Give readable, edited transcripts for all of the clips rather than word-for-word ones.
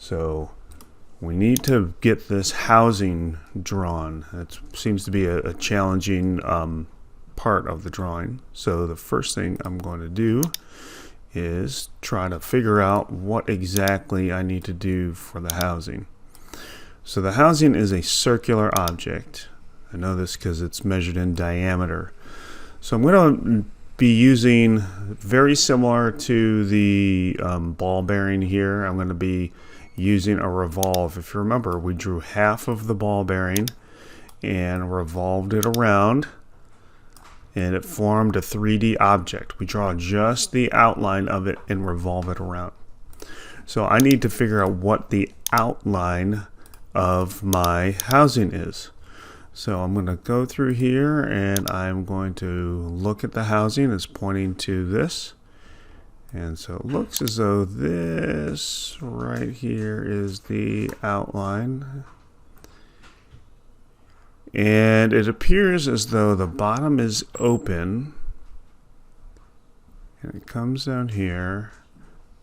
So we need to get this housing drawn. It seems to be a challenging part of the drawing. So the first thing I'm going to do is try to figure out what exactly I need to do for the housing. So the housing is a circular object. I know this because it's measured in diameter. So I'm going to be using, very similar to the ball bearing here, I'm going to be using a revolve. If you remember, we drew half of the ball bearing and revolved it around, and it formed a 3D object. We draw just the outline of it and revolve it around. So I need to figure out what the outline of my housing is. So I'm going to go through here and I'm going to look at the housing. It's pointing to this. And so it looks as though this right here is the outline. And it appears as though the bottom is open. And it comes down here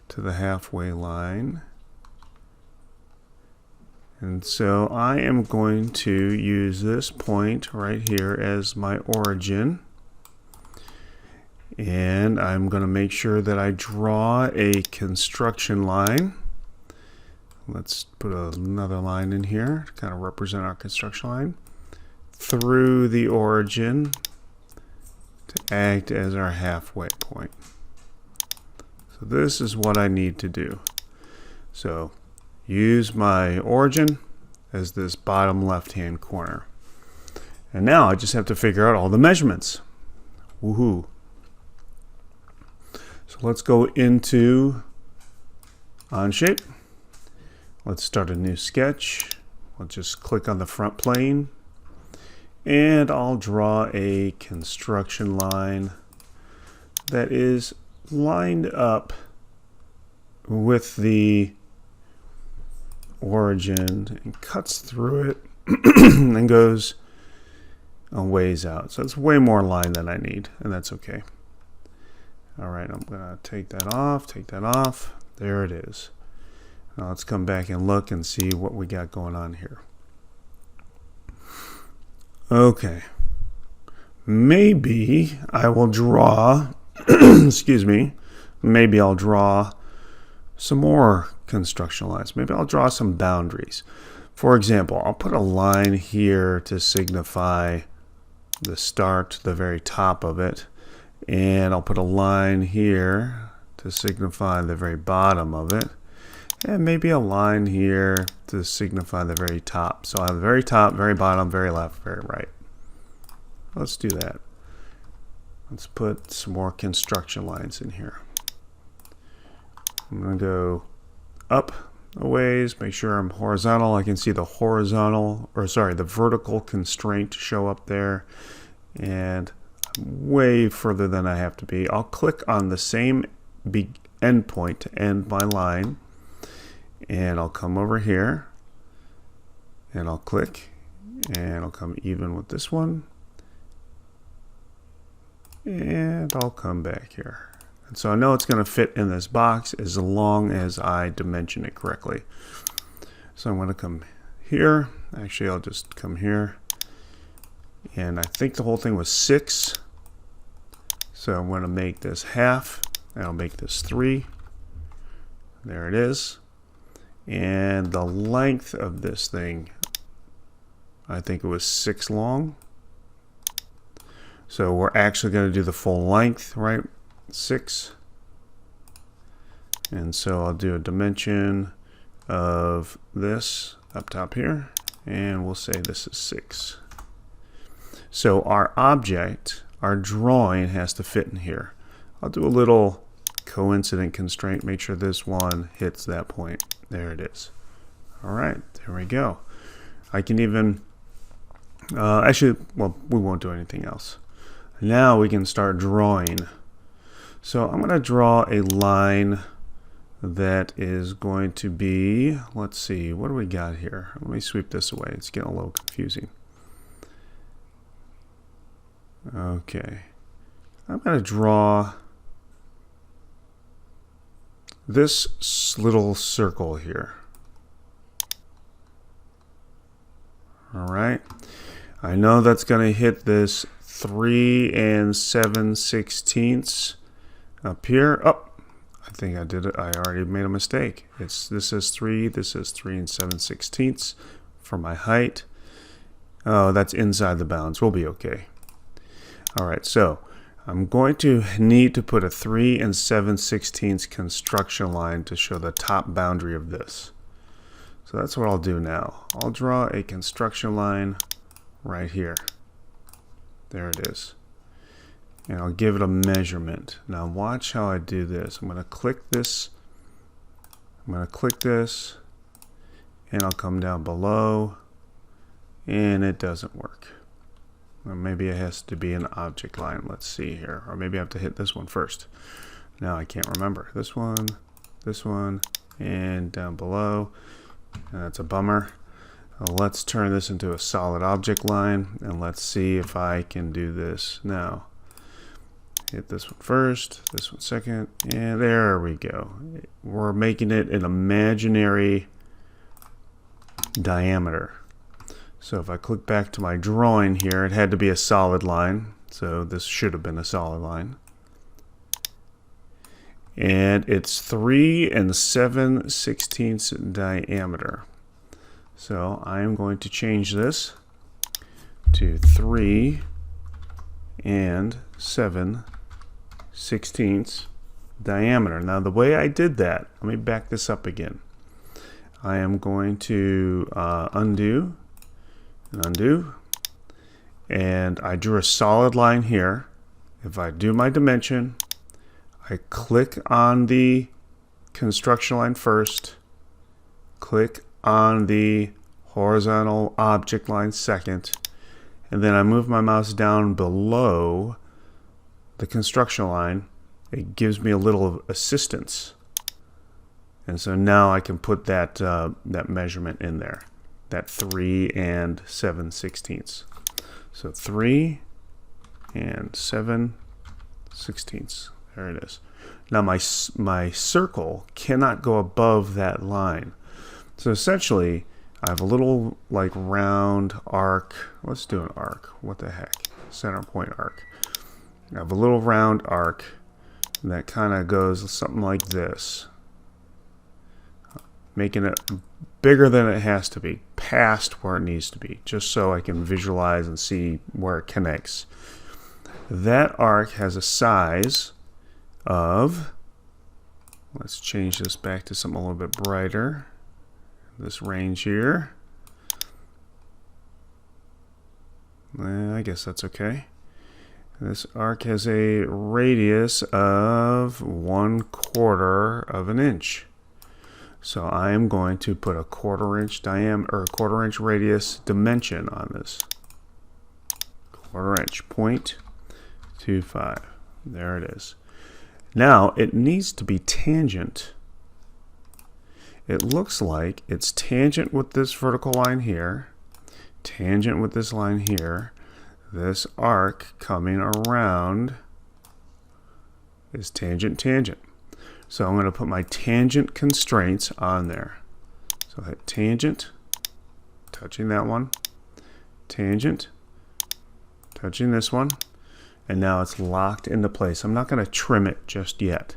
to the halfway line. And so I am going to use this point right here as my origin. And I'm going to make sure that I draw a construction line. Let's put another line in here to kind of represent our construction line through the origin to act as our halfway point. So this is what I need to do. So use my origin as this bottom left-hand corner. And now I just have to figure out all the measurements. Woohoo! So let's go into Onshape. Let's start a new sketch. I'll just click on the front plane and I'll draw a construction line that is lined up with the origin and cuts through it and goes a ways out. So it's way more line than I need, and that's okay. All right, I'm gonna take that off. There it is. Now let's come back and look and see what we got going on here. Okay, maybe I will draw excuse me, maybe I'll draw some more construction lines. Maybe I'll draw some boundaries. For example, I'll put a line here to signify the start, the very top of it, and I'll put a line here to signify the very bottom of it, and maybe a line here to signify the very top. So I have the very top, very bottom, very left, very right. Let's do that. Let's put some more construction lines in here. I'm going to go up a ways, make sure I'm horizontal. I can see the the vertical constraint show up there, and I'm way further than I have to be. I'll click on the same end point to end my line, and I'll come over here and I'll click, and I'll come even with this one, and I'll come back here. And so I know it's going to fit in this box as long as I dimension it correctly. So I'm going to come here. Actually, I'll just come here. And I think the whole thing was 6. So I'm going to make this half, and I'll make this 3. There it is. And the length of this thing, I think it was 6 long. So we're actually going to do the full length, right? 6. And so I'll do a dimension of this up top here, and we'll say this is 6. So our object, our drawing, has to fit in here. I'll do a little coincident constraint, make sure this one hits that point. There it is. All right, there we go. I can even actually, well, we won't do anything else. Now we can start drawing. So I'm going to draw a line that is going to be, let's see, what do we got here? Let me sweep this away. It's getting a little confusing. Okay. I'm going to draw this little circle here. All right. I know that's going to hit this 3 7/16 up here. Oh, I think I did it. I already made a mistake. This is 3. This is 3 7/16 for my height. Oh, that's inside the bounds. We'll be okay. All right, so I'm going to need to put a 3 7/16 construction line to show the top boundary of this. So that's what I'll do now. I'll draw a construction line right here. There it is. And I'll give it a measurement. Now watch how I do this. I'm going to click this. I'm going to click this. And I'll come down below. And it doesn't work. Or maybe it has to be an object line. Let's see here. Or maybe I have to hit this one first. Now I can't remember. This one, and down below. And that's a bummer. Let's turn this into a solid object line, and let's see if I can do this now. Hit this one first, this one second, and there we go. We're making it an imaginary diameter. So if I click back to my drawing here, it had to be a solid line, so this should have been a solid line. And it's 3 7/16 diameter. So I'm going to change this to 3 7/16 diameter. Now the way I did that, let me back this up again. I am going to undo and undo, and I drew a solid line here. If I do my dimension, I click on the construction line first, click on the horizontal object line second, and then I move my mouse down below the construction line. It gives me a little assistance, and so now I can put that that measurement in there, that 3 7/16. So 3 7/16. There it is. Now my circle cannot go above that line. So essentially, I have a little like round arc. Let's do an arc. What the heck? Center point arc. I have a little round arc that kind of goes something like this, making it bigger than it has to be, past where it needs to be, just so I can visualize and see where it connects. That arc has a size of, let's change this back to something a little bit brighter. This range here. I guess that's okay. This arc has a radius of 1/4 of an inch. So I am going to put a 1/4 inch diameter or a 1/4 inch radius dimension on this. 1/4 inch, 0.25. There it is. Now it needs to be tangent. It looks like it's tangent with this vertical line here, tangent with this line here. This arc coming around is tangent, tangent. So I'm going to put my tangent constraints on there. So hit tangent, touching that one, tangent, touching this one, and now it's locked into place. I'm not going to trim it just yet.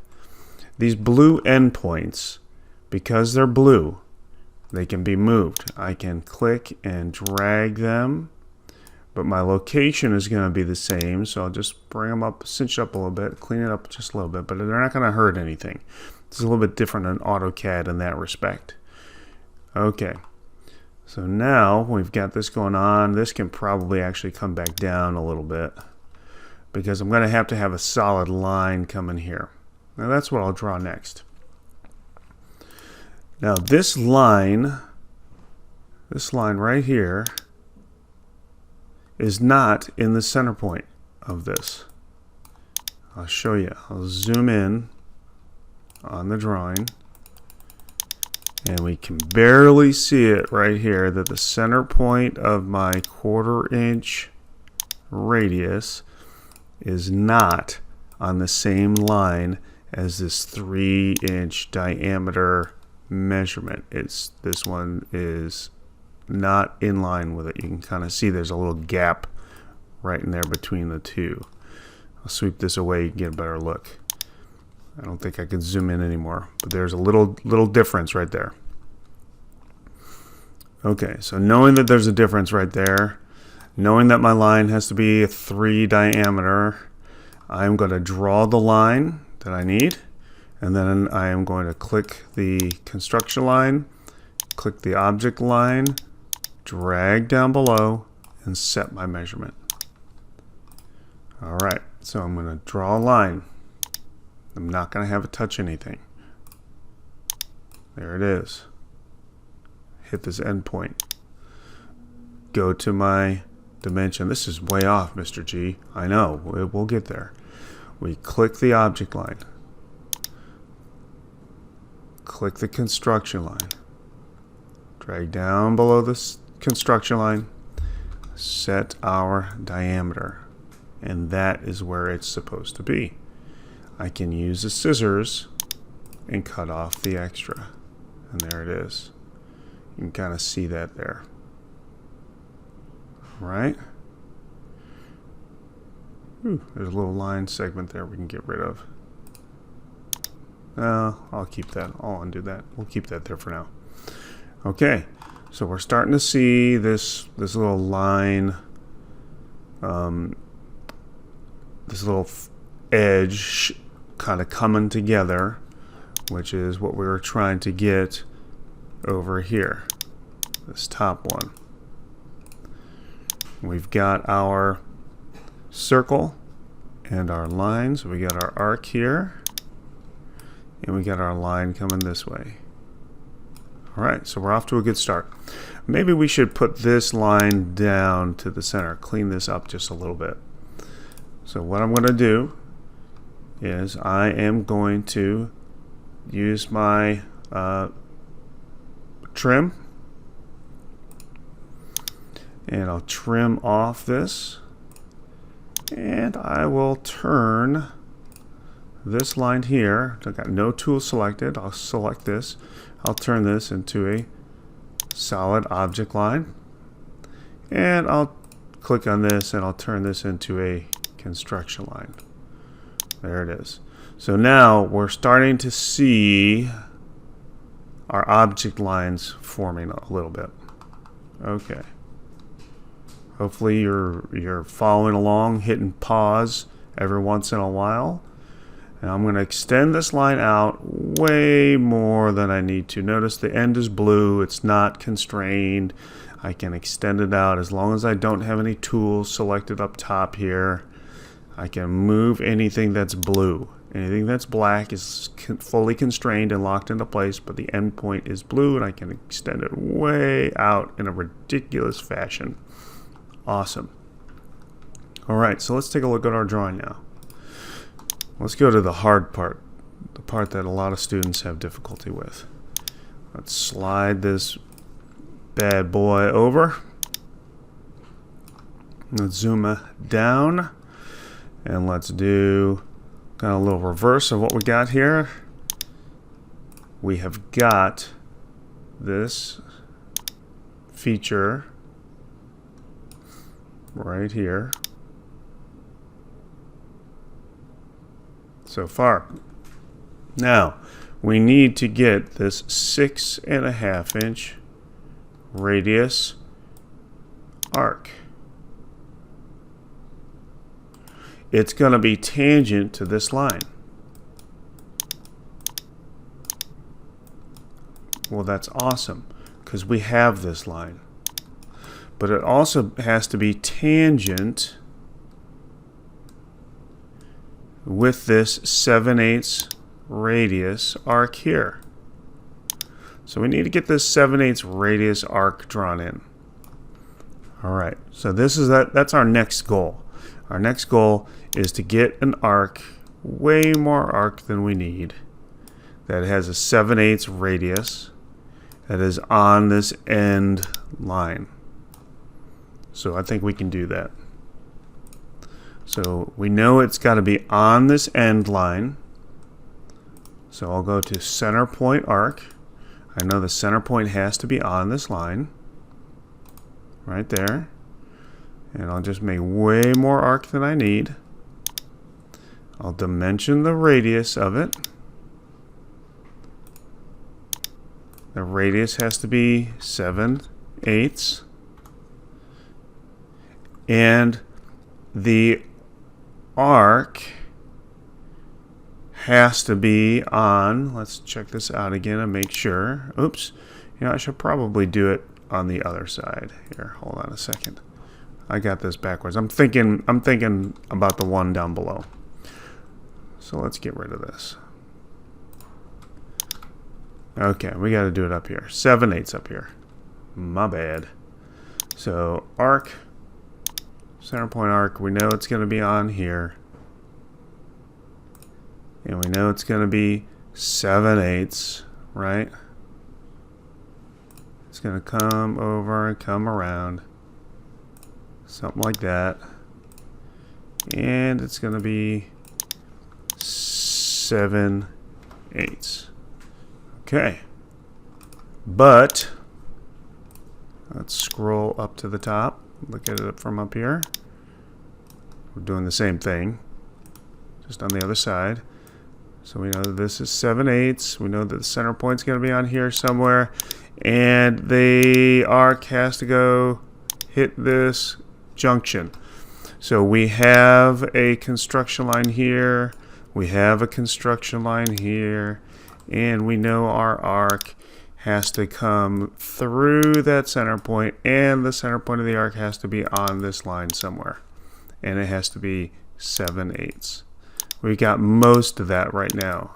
These blue endpoints, because they're blue, they can be moved. I can click and drag them, but my location is going to be the same, so I'll just bring them up, cinch it up a little bit, clean it up just a little bit, but they're not going to hurt anything. It's a little bit different than AutoCAD in that respect. Okay, so now we've got this going on. This can probably actually come back down a little bit because I'm going to have a solid line coming here. Now that's what I'll draw next. Now this line right here is not in the center point of this. I'll show you. I'll zoom in on the drawing, and we can barely see it right here that the center point of my 1/4 inch radius is not on the same line as this 3 inch diameter measurement. This one is not in line with it. You can kind of see there's a little gap right in there between the two. I'll sweep this away, you can get a better look. I don't think I can zoom in anymore, but there's a little difference right there. Okay, so knowing that there's a difference right there, knowing that my line has to be a 3 diameter, I'm going to draw the line that I need, and then I am going to click the construction line, click the object line, drag down below, and set my measurement. Alright, so I'm going to draw a line. I'm not going to have it touch anything. There it is. Hit this endpoint. Go to my dimension. This is way off, Mr. G. I know. We'll get there. We click the object line. Click the construction line. Drag down below this construction line. Set our diameter. And that is where it's supposed to be. I can use the scissors and cut off the extra. And there it is. You can kind of see that there. Right? Ooh, there's a little line segment there we can get rid of. I'll keep that. I'll undo that. We'll keep that there for now. Okay, so we're starting to see this little line, this little edge kind of coming together, which is what we were trying to get over here, this top one. We've got our circle and our line, so we got our arc here, and we got our line coming this way. Alright, so we're off to a good start. Maybe we should put this line down to the center, clean this up just a little bit. So what I'm going to do is I am going to use my trim, and I'll trim off this, and I will turn this line here. I've got no tool selected. I'll select this. I'll turn this into a solid object line, and I'll click on this and I'll turn this into a construction line. There it is. So now we're starting to see our object lines forming a little bit. Okay. Hopefully you're following along, hitting pause every once in a while. And I'm going to extend this line out way more than I need to. Notice the end is blue. It's not constrained. I can extend it out as long as I don't have any tools selected up top here. I can move anything that's blue. Anything that's black is fully constrained and locked into place, but the endpoint is blue, and I can extend it way out in a ridiculous fashion. Awesome. All right, so let's take a look at our drawing now. Let's go to the hard part, the part that a lot of students have difficulty with. Let's slide this bad boy over. Let's zoom down, and let's do kind of a little reverse of what we got here. We have got this feature right here so far. Now we need to get this 6.5 inch radius arc. It's going to be tangent to this line. Well, that's awesome because we have this line. But it also has to be tangent with this 7/8 radius arc here. So we need to get this 7/8 radius arc drawn in. Alright, so that's our next goal. Our next goal is to get an arc, way more arc than we need, that has a 7/8 radius that is on this end line. So I think we can do that. So we know it's got to be on this end line. So I'll go to center point arc. I know the center point has to be on this line. right there. And I'll just make way more arc than I need. I'll dimension the radius of it. The radius has to be 7/8. And the arc has to be on, let's check this out again and make sure. Oops. You know, I should probably do it on the other side. Here, hold on a second. I got this backwards. I'm thinking about the one down below. So let's get rid of this. Okay, we got to do it up here. 7/8 up here. My bad. So arc, center point arc, we know it's going to be on here. And we know it's going to be 7/8, right? It's going to come over and come around. Something like that. And it's going to be 7/8. Okay. But let's scroll up to the top. Look at it from up here. We're doing the same thing, just on the other side. So we know that this is 7/8. We know that the center point's going to be on here somewhere. And the arc has to go hit this junction. So we have a construction line here. We have a construction line here. And we know our arc has to come through that center point. And the center point of the arc has to be on this line somewhere. And it has to be 7/8. We got most of that right now.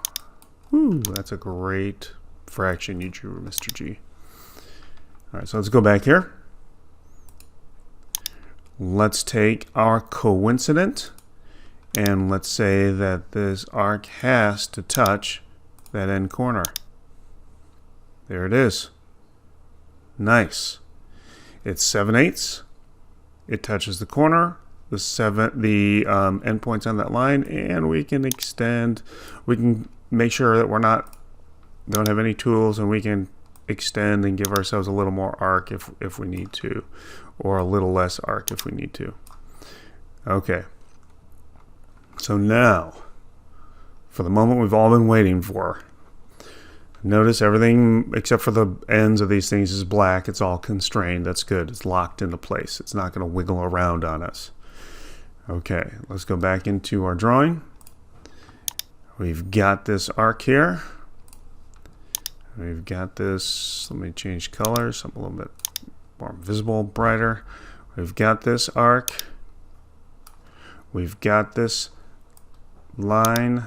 Woo, that's a great fraction you drew, Mr. G. All right, so let's go back here. Let's take our coincident, and let's say that this arc has to touch that end corner. There it is. Nice. It's 7/8. It touches the corner. The endpoints on that line, and we can extend. We can make sure that don't have any tools, and we can extend and give ourselves a little more arc if we need to, or a little less arc if we need to. Okay. So now, for the moment we've all been waiting for. Notice everything except for the ends of these things is black. It's all constrained. That's good. It's locked into place. It's not going to wiggle around on us. Okay, let's go back into our drawing. We've got this arc here. We've got this, let me change colors, something a little bit more visible, brighter. We've got this arc. We've got this line.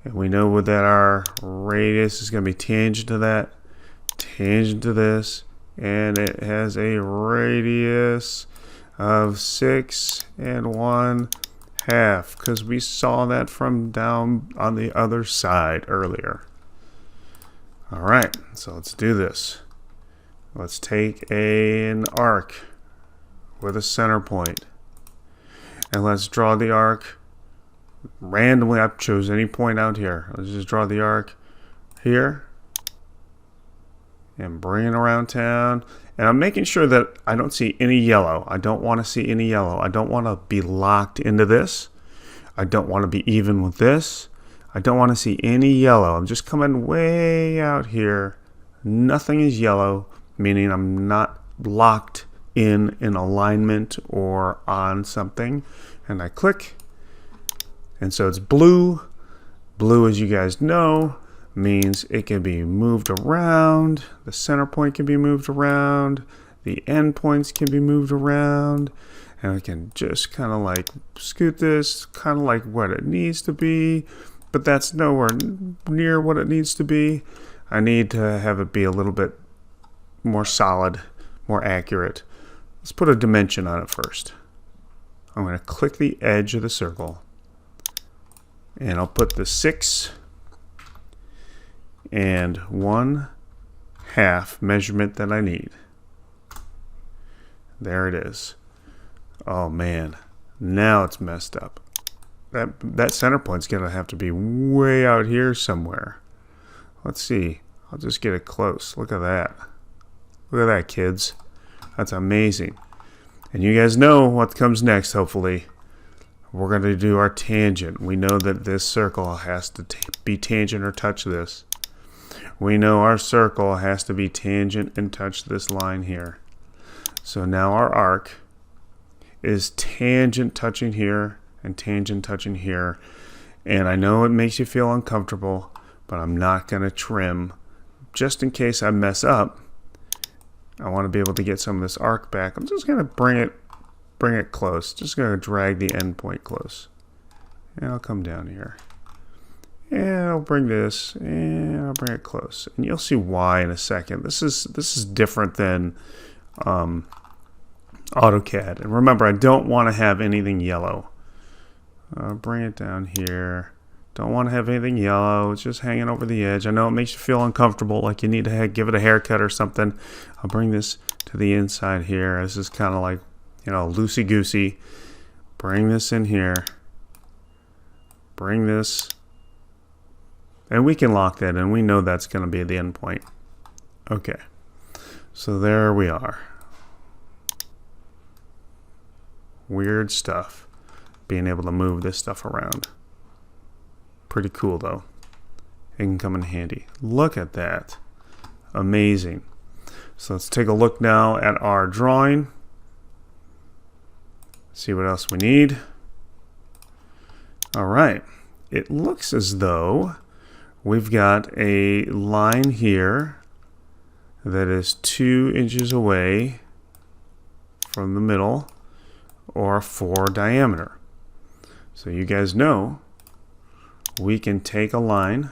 And we know that our radius is going to be tangent to that, tangent to this, and it has a radius of 6 1/2, because we saw that from down on the other side earlier. All right, so let's do this. Let's take an arc with a center point, and let's draw the arc randomly. I chose any point out here. Let's just draw the arc here and bring it around town. And I'm making sure that I don't see any yellow. I don't want to see any yellow. I don't want to be locked into this. I don't want to be even with this. I don't want to see any yellow. I'm just coming way out here. Nothing is yellow, meaning I'm not locked in an alignment or on something. And I click. And so it's blue. Blue, as you guys know, means it can be moved around. The center point can be moved around. The end points can be moved around. And I can just kind of like scoot this kind of like what it needs to be. But that's nowhere near what it needs to be. I need to have it be a little bit more solid, more accurate. Let's put a dimension on it first. I'm going to click the edge of the circle. And I'll put the 6 1/2 measurement that I need. There it is. Oh man, now it's messed up. That center point's gonna have to be way out here somewhere. Let's see. I'll just get it close. Look at that. Look at that, kids. That's amazing. And you guys know what comes next, hopefully. We're going to do our tangent. We know that this circle has to be tangent or touch this. We know our circle has to be tangent and touch this line here. So now our arc is tangent touching here and tangent touching here. And I know it makes you feel uncomfortable, but I'm not going to trim. Just in case I mess up, I want to be able to get some of this arc back. I'm just going to bring it close. Just going to drag the end point close. And I'll come down here. And I'll bring this, and I'll bring it close. And you'll see why in a second. This is different than AutoCAD. And remember, I don't want to have anything yellow. Bring it down here. Don't want to have anything yellow. It's just hanging over the edge. I know it makes you feel uncomfortable, like you need to give it a haircut or something. I'll bring this to the inside here. This is kind of like, you know, loosey-goosey. Bring this in here. Bring this. And we can lock that in. We know that's going to be the end point. Okay. So there we are. Weird stuff. Being able to move this stuff around. Pretty cool though. It can come in handy. Look at that. Amazing. So let's take a look now at our drawing. See what else we need. All right. It looks as though we've got a line here that is 2 inches away from the middle, or 4 diameter. So you guys know we can take a line,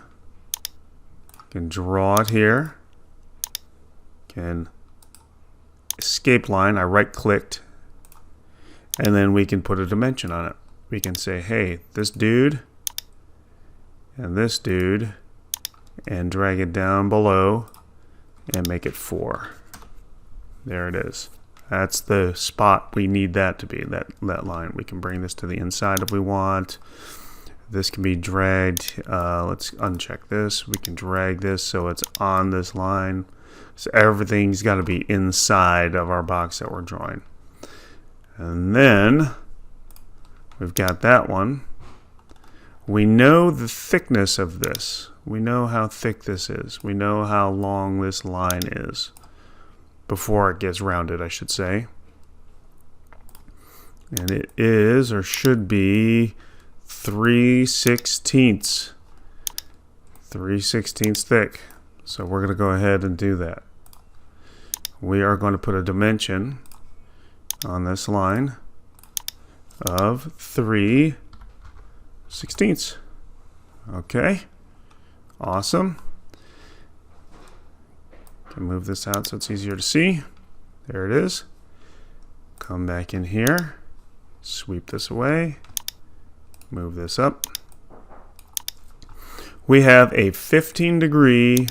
can draw it here, can escape line, I right clicked, and then we can put a dimension on it. We can say, hey, this dude and this dude, and drag it down below and make it 4. There it is. That's the spot we need that to be, that line. We can bring this to the inside if we want. This can be dragged. Let's uncheck this. We can drag this so it's on this line. So everything's got to be inside of our box that we're drawing. And then we've got that one. We know the thickness of this. We know how thick this is. We know how long this line is. Before it gets rounded, I should say. And it is, or should be, 3/16. 3/16 thick. So we're going to go ahead and do that. We are going to put a dimension on this line of 3/16. Okay. Awesome. Can move this out so it's easier to see. There it is. Come back in here. Sweep this away. Move this up. We have a 15-degree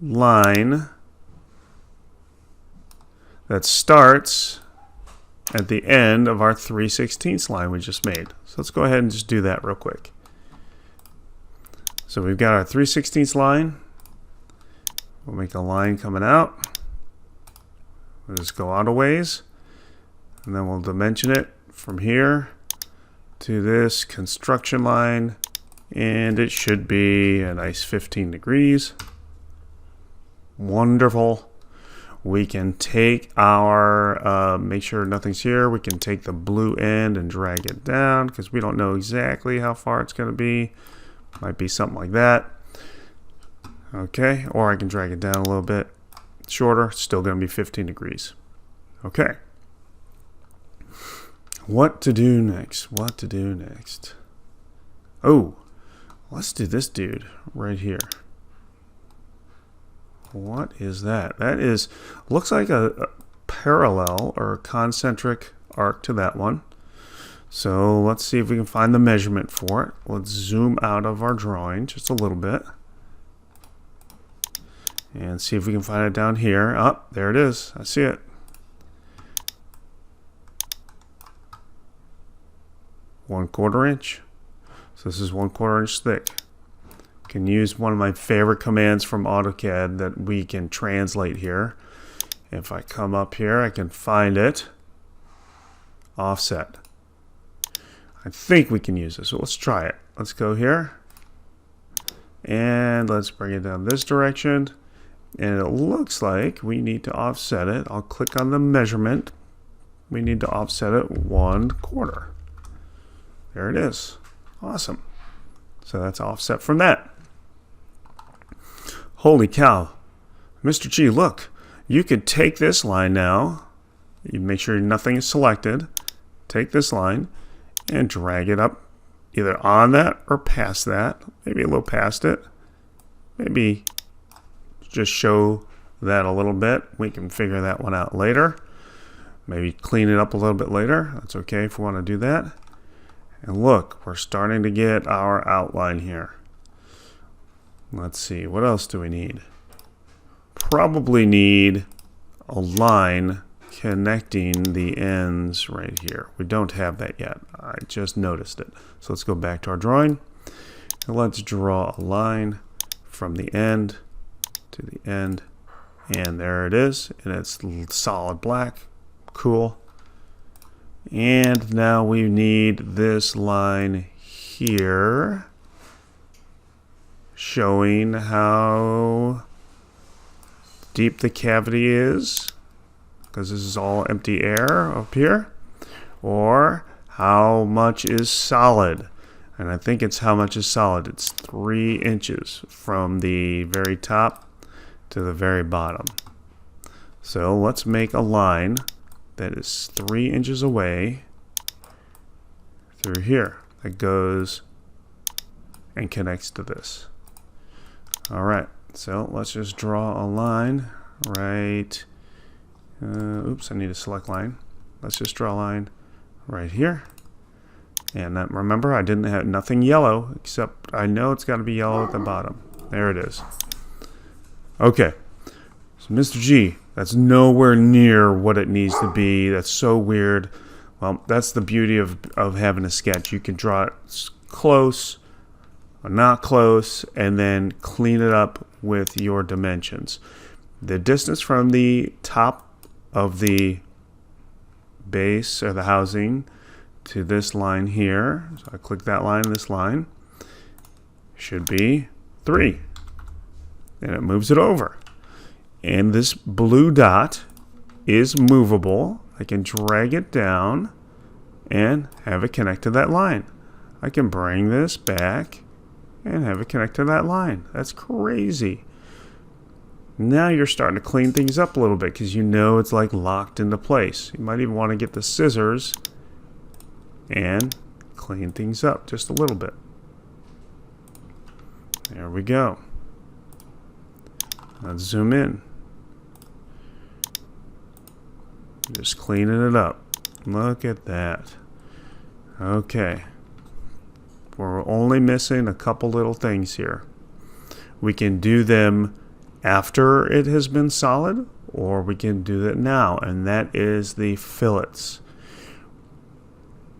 line that starts at the end of our 3/16 line we just made. So let's go ahead and just do that real quick. So we've got our 3/16 line. We'll make a line coming out. We'll just go out a ways. And then we'll dimension it from here to this construction line. And it should be a nice 15 degrees. Wonderful. We can take our, make sure nothing's here. We can take the blue end and drag it down because we don't know exactly how far it's going to be. Might be something like that. Okay, or I can drag it down a little bit shorter. Still going to be 15 degrees. Okay. What to do next? What to do next? Oh, let's do this dude right here. What is that? That is, looks like a parallel or a concentric arc to that one. So let's see if we can find the measurement for it. Let's zoom out of our drawing just a little bit. And see if we can find it down here. Oh, there it is. I see it. 1/4 inch. So this is 1/4 inch thick. Can use one of my favorite commands from AutoCAD that we can translate here. If I come up here, I can find it. Offset. I think we can use this, so let's try it. Let's go here. And let's bring it down this direction. And it looks like we need to offset it. I'll click on the measurement. We need to offset it 1/4. There it is. Awesome. So that's offset from that. Holy cow. Mr. G, look. You could take this line now. You make sure nothing is selected. Take this line and drag it up either on that or past that. Maybe a little past it. Maybe just show that a little bit. We can figure that one out later. Maybe clean it up a little bit later. That's okay if we want to do that. And look, we're starting to get our outline here. Let's see, what else do we need? Probably need a line connecting the ends right here. We don't have that yet. I just noticed it. So let's go back to our drawing. And let's draw a line from the end to the end. And there it is. And it's solid black. Cool. And now we need this line here showing how deep the cavity is, because this is all empty air up here, or how much is solid. And I think it's how much is solid. It's 3 inches from the very top to the very bottom. So let's make a line that is 3 inches away through here that goes and connects to this. All right, so let's just draw a line right. Oops, I need a select line. Let's just draw a line right here. And that, remember, I didn't have nothing yellow, except I know it's got to be yellow at the bottom. There it is. Okay, so Mr. G, that's nowhere near what it needs to be. That's so weird. Well, that's the beauty of having a sketch. You can draw it close or not close, and then clean it up with your dimensions. The distance from the top of the base or the housing to this line here, so I click that line and this line, should be 3. And it moves it over. And this blue dot is movable. I can drag it down and have it connect to that line. I can bring this back and have it connect to that line. That's crazy. Now you're starting to clean things up a little bit because you know it's like locked into place. You might even want to get the scissors and clean things up just a little bit. There we go. Let's zoom in. Just cleaning it up. Look at that. Okay. We're only missing a couple little things here. We can do them after it has been solid, or we can do that now, and that is the fillets.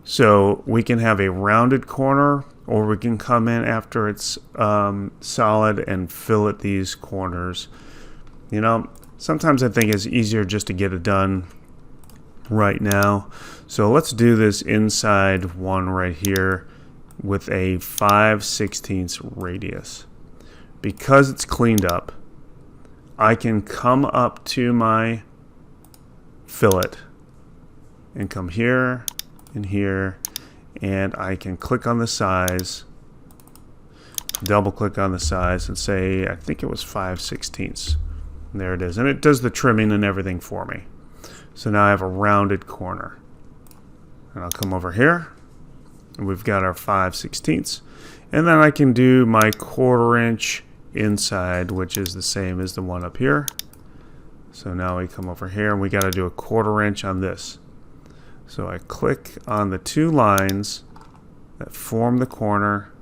So we can have a rounded corner, or we can come in after it's solid and fillet these corners. You know, sometimes I think it's easier just to get it done right now. So let's do this inside one right here with a 5/16 radius. Because it's cleaned up, I can come up to my fillet and come here and here, and I can click on the size, double click on the size, and say I think it was 5/16. There it is, and it does the trimming and everything for me. So now I have a rounded corner, and I'll come over here and we've got our 5/16, and then I can do my 1/4 inch inside, which is the same as the one up here. So now we come over here and we got to do a 1/4 inch on this. So I click on the 2 lines that form the corner,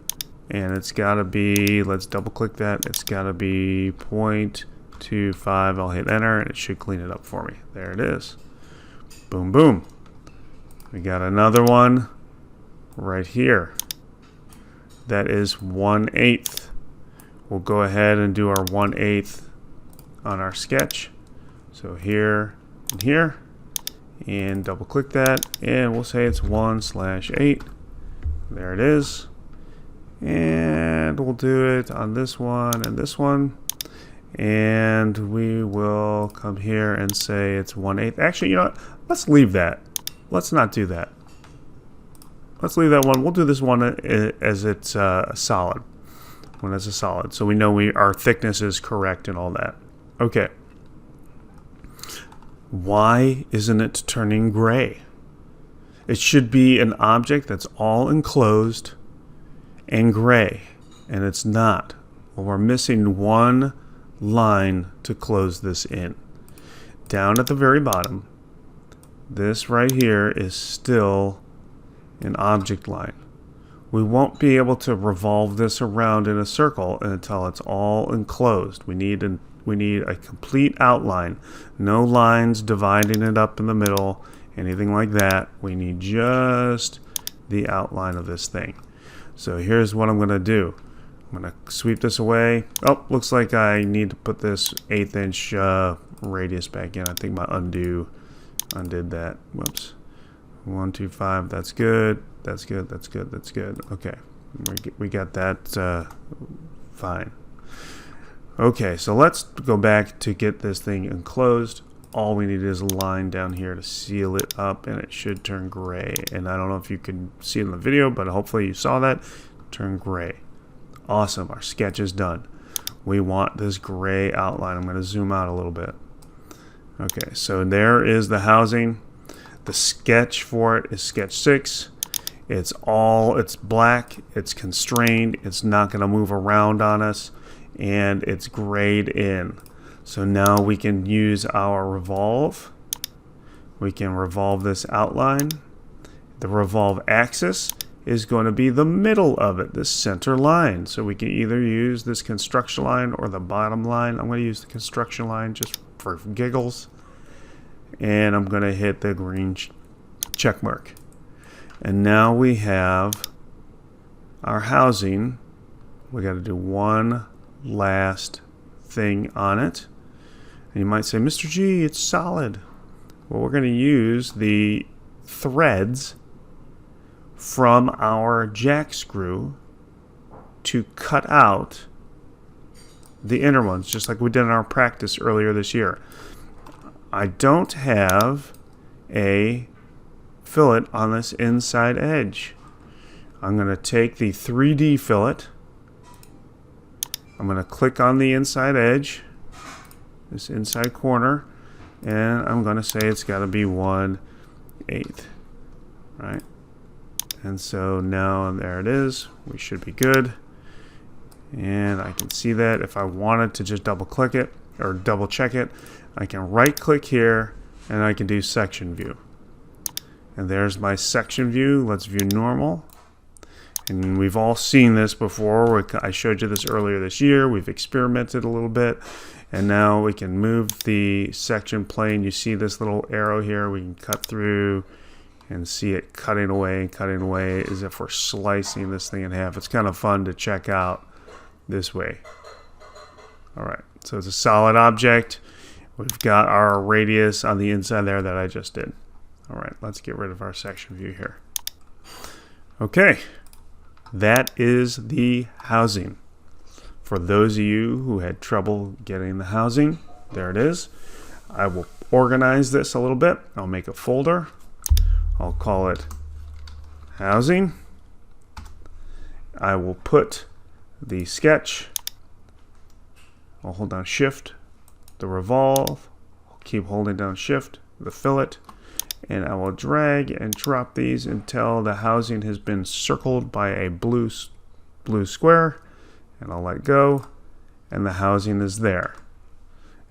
and it's got to be, let's double click that, it's got to be 0.25. I'll hit enter and it should clean it up for me. There it is. Boom, boom. We got another one right here that is 1/8. we'll go ahead and do our 1/8 on our sketch. So here and here, and double click that, and we'll say it's 1/8. There it is. And we'll do it on this one and this one. And we will come here and say it's 1/8. Actually, you know what? Let's leave that. Let's not do that. Let's leave that one. We'll do this one as it's solid. When it's a solid. So we know our thickness is correct and all that. Okay. Why isn't it turning gray? It should be an object that's all enclosed and gray, and it's not. Well, we're missing one line to close this in. Down at the very bottom, this right here is still an object line. We won't be able to revolve this around in a circle until it's all enclosed. We need a complete outline. No lines dividing it up in the middle, anything like that. We need just the outline of this thing. So here's what I'm going to do. I'm going to sweep this away. Oh, looks like I need to put this 1/8 inch radius back in. I think my undid that. Whoops. 1, 2, 5. That's good. That's good. That's good. That's good. Okay. We got that fine. Okay, so let's go back to get this thing enclosed. All we need is a line down here to seal it up, and it should turn gray. And I don't know if you can see it in the video, but hopefully you saw that. Turn gray. Awesome. Our sketch is done. We want this gray outline. I'm going to zoom out a little bit. Okay, so there is the housing. The sketch for it is sketch 6. It's black, it's constrained, it's not going to move around on us, and it's grayed in. So now we can use our revolve. We can revolve this outline. The revolve axis is going to be the middle of it, this center line. So we can either use this construction line or the bottom line. I'm going to use the construction line just for giggles. And I'm going to hit the green check mark. And now we have our housing. We got to do one last thing on it. And you might say, Mr. G, it's solid. Well, we're going to use the threads from our jack screw to cut out the inner ones, just like we did in our practice earlier this year. I don't have a fillet on this inside edge. I'm going to take the 3D fillet. I'm going to click on the inside edge, this inside corner, and I'm going to say it's got to be 1/8, right? And so now there it is. We should be good. And I can see that. If I wanted to just double click it or double check it, I can right click here and I can do section view. And there's my section view. Let's view normal. And we've all seen this before. I showed you this earlier this year. We've experimented a little bit. And now we can move the section plane. You see this little arrow here. We can cut through and see it cutting away as if we're slicing this thing in half. It's kind of fun to check out this way. All right, so it's a solid object. We've got our radius on the inside there that I just did. All right, let's get rid of our section view here. Okay, that is the housing. For those of you who had trouble getting the housing, there it is. I will organize this a little bit. I'll make a folder. I'll call it housing. I will put the sketch. I'll hold down shift, the revolve. I'll keep holding down shift, the fillet. And I will drag and drop these until the housing has been circled by a blue square. And I'll let go. And the housing is there.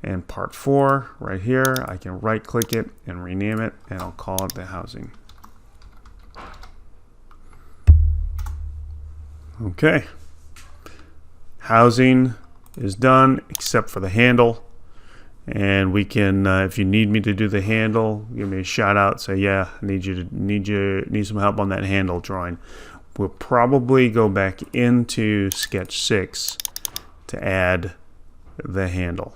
And part 4 right here, I can right click it and rename it, and I'll call it the housing. Okay. Housing is done except for the handle. And we can, if you need me to do the handle, give me a shout out. Say, yeah, I need some help on that handle drawing. We'll probably go back into sketch 6 to add the handle.